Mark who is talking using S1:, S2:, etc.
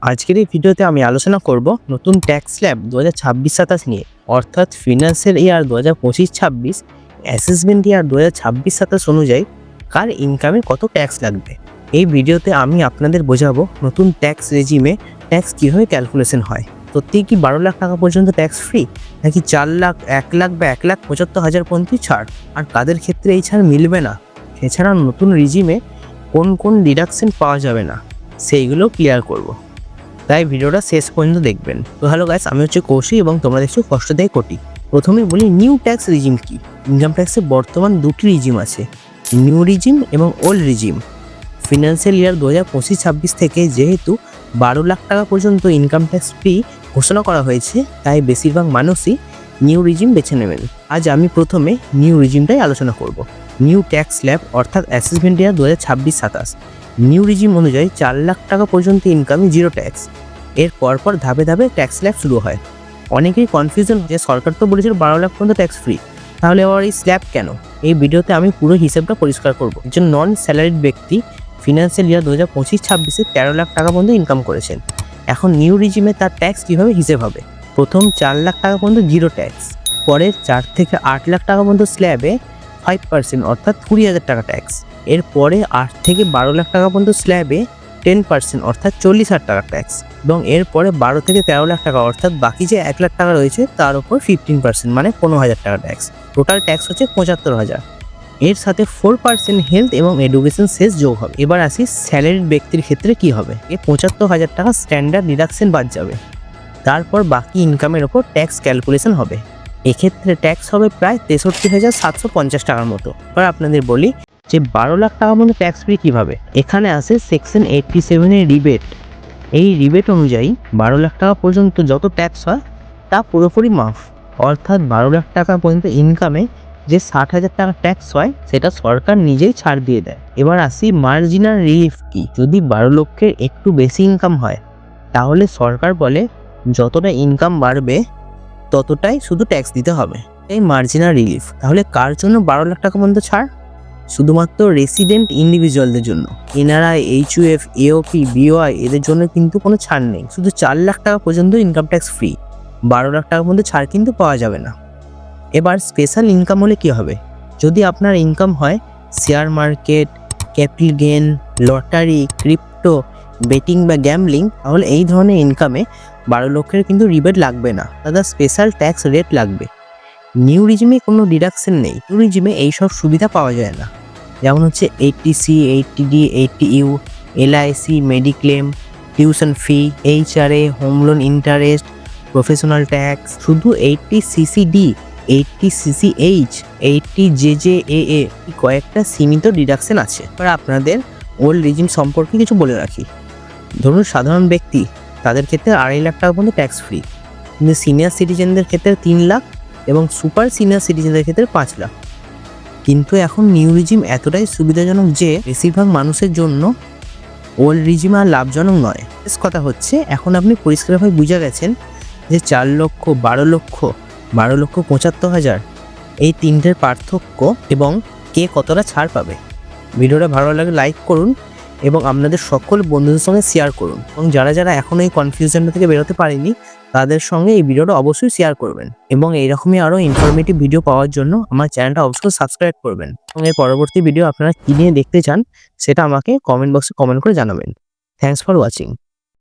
S1: আজকের এই ভিডিওতে আমি আলোচনা করব নতুন ট্যাক্স স্ল্যাব 2026-27 নিয়ে, অর্থাৎ ফিনান্সিয়াল ইয়ার 2025-26 অ্যাসেসমেন্ট ইয়ার 2026-27 অনুযায়ী কার ইনকামে কত ট্যাক্স লাগবে। এই ভিডিওতে আমি আপনাদের বোঝাবো নতুন ট্যাক্স রেজিমে ট্যাক্স কীভাবে ক্যালকুলেশন হয়। সত্যিই কি 12 লাখ টাকা পর্যন্ত ট্যাক্স ফ্রি, নাকি 4 লাখ, 1 লাখ বা 1,75,000 পর্যন্ত ছাড়, আর কাদের ক্ষেত্রে এই ছাড় মিলবে না। এছাড়া নতুন রেজিমে কোন কোন ডিডাকশন পাওয়া যাবে না সেইগুলো ক্লিয়ার করব, তাই ভিডিওটা শেষ পর্যন্ত দেখবেন। তো হ্যালো গাইস, আমি হচ্ছে কৌশিক এবং তোমরা দেখছো কষ্ট দেয় কোটি। প্রথমে বলি নিউ ট্যাক্স রিজিম কি। ইনকাম ট্যাক্সে বর্তমান দুটি রিজিম আছে, নিউ রিজিম এবং ওল্ড রিজিম। ফিনান্সিয়াল ইয়ার 2025-26 থেকে যেহেতু 12 লাখ টাকা পর্যন্ত ইনকাম ট্যাক্স ফ্রি ঘোষণা করা হয়েছে, তাই বেশিরভাগ মানুষই নিউ রিজিম বেছে নেবেন। আজ আমি প্রথমে নিউ রিজিমটাই আলোচনা করব। নিউ ট্যাক্স স্ল্যাব অর্থাৎ অ্যাসেসমেন্ট ইয়ার 2026-27 নিউ রিজিম অনুযায়ী 4 লাখ টাকা পর্যন্ত ইনকামে জিরো ট্যাক্স। এর পরপর ধাপে ধাপে ট্যাক্স স্ল্যাব শুরু হয়। অনেকেই কনফিউশন যে সরকার তো বলেছিল 12 লাখ পর্যন্ত ট্যাক্স ফ্রি, তাহলে আবার এই স্ল্যাব কেন? এই ভিডিওতে আমি পুরো হিসেবটা পরিষ্কার করব। একজন নন স্যালারিড ব্যক্তি ফিনান্সিয়াল ইয়ার 2025-26 13 লাখ টাকা পর্যন্ত ইনকাম করেছেন। এখন নিউ রিজিমে তার ট্যাক্স কীভাবে হিসেব হবে? প্রথম 4 লাখ টাকা পর্যন্ত জিরো ট্যাক্স, পরের 4 থেকে 8 লাখ টাকা পর্যন্ত স্ল্যাবে 5% অর্থাৎ 20,000 টাকা ট্যাক্স। এরপরে 8 থেকে 12 লাখ টাকা পর্যন্ত স্ল্যাবে 10% অর্থাৎ 40,000 টাকা ট্যাক্স, এবং এরপরে 12 থেকে 13 লাখ টাকা অর্থাৎ বাকি যে 1 লাখ টাকা রয়েছে তার উপর 15% মানে 15,000 টাকা ট্যাক্স। টোটাল ট্যাক্স হচ্ছে 75,000। এর সাথে 4% হেলথ এবং এডুকেশন সেস যোগ হবে। এবার আসি স্যালারিড ব্যক্তির ক্ষেত্রে কি হবে। 75,000 টাকা স্ট্যান্ডার্ড ডিডাকশন বাদ যাবে, তারপর বাকি ইনকামের ওপর ট্যাক্স ক্যালকুলেশন হবে। এক্ষেত্রে ট্যাক্স হবে প্রায় 63,750 টাকার মতো। এবার আপনাদের বলি যে 12 লাখ টাকার মধ্যে ট্যাক্স ফ্রি কীভাবে। এখানে আসে সেকশন 87-এর রিবেট। এই রিবেট অনুযায়ী 12 লাখ টাকা পর্যন্ত যত ট্যাক্স হয় তা পুরোপুরি মাফ, অর্থাৎ 12 লাখ টাকা পর্যন্ত ইনকামে যে 60,000 টাকা ট্যাক্স হয় সেটা সরকার নিজেই ছাড় দিয়ে দেয়। এবার আসি মার্জিনাল রিলিফ কি। যদি 12 লক্ষের একটু বেশি ইনকাম হয় তাহলে সরকার বলে যতটা ইনকাম বাড়বে ততটাই শুধু ট্যাক্স দিতে হবে, এই মার্জিনাল রিলিফ। তাহলে কার জন্য 12 লাখ টাকা পর্যন্ত ছাড়? শুধুমাত্র রেসিডেন্ট ইন্ডিভিজুয়ালদের জন্য। এনআরআই, এইচইউএফ, এওপি, বিওআই এদের জন্য কিন্তু কোনো ছাড় নেই। শুধু 4 লাখ টাকা পর্যন্ত ইনকাম ট্যাক্স ফ্রি, 12 লাখ টাকা পর্যন্ত ছাড় কিন্তু পাওয়া যাবে না। এবার স্পেশাল ইনকাম হলে কি হবে? যদি আপনার ইনকাম হয় share market, capital gain, lottery, crypto, betting বা গ্যাম্বলিং, তাহলে এই ধরনের ইনকামে 12 লক্ষের কিন্তু রিবেট লাগবে না, দাদা স্পেশাল ট্যাক্স রেট লাগবে। নিউ রিজিমে কোনো ডিডাকশন নেই। নিউ রিজিমে এইসব সুবিধা পাওয়া যায় না, যেমন হচ্ছে 80C, 80D, 80U, LIC, mediclaim, tuition fee, HRA, home loan interest, professional tax. শুধু 80CCD, 80CCH, 80JJAA কয়েকটা সীমিত ডিডাকশন আছে। এবার আপনাদের ওল্ড রিজিম সম্পর্কে কিছু বলে রাখি। ধরুন সাধারণ ব্যক্তি, তাদের ক্ষেত্রে 2.5 লাখ টাকা পর্যন্ত ট্যাক্স ফ্রি, কিন্তু সিনিয়র সিটিজেনদের ক্ষেত্রে 3 লাখ এবং সুপার সিনিয়র সিটিজেনদের ক্ষেত্রে 5 লাখ। কিন্তু এখন নিউ রিজিম এতটাই সুবিধাজনক যে বেশিরভাগ মানুষের জন্য ওল্ড রিজিম আর লাভজনক নয়। শেষ কথা হচ্ছে, এখন আপনি পরিষ্কারভাবে বুঝে গেছেন যে 4 লক্ষ, 12 লক্ষ, 12,75,000 এই তিনটের পার্থক্য এবং কে কতটা ছাড় পাবে। ভিডিওটা ভালো লাগে লাইক করুন এবং আপনাদের সকল বন্ধুদের সঙ্গে শেয়ার করুন, এবং যারা যারা এখনও এই কনফিউশনটা থেকে বেরোতে পারেনি তাদের সঙ্গে এই ভিডিওটা অবশ্যই শেয়ার করবেন। এবং এইরকমই আরও ইনফরমেটিভ ভিডিও পাওয়ার জন্য আমার চ্যানেলটা অবশ্যই সাবস্ক্রাইব করবেন, এবং এর পরবর্তী ভিডিও আপনারা কী নিয়ে দেখতে চান সেটা আমাকে কমেন্ট বক্সে কমেন্ট করে জানাবেন। Thanks for watching.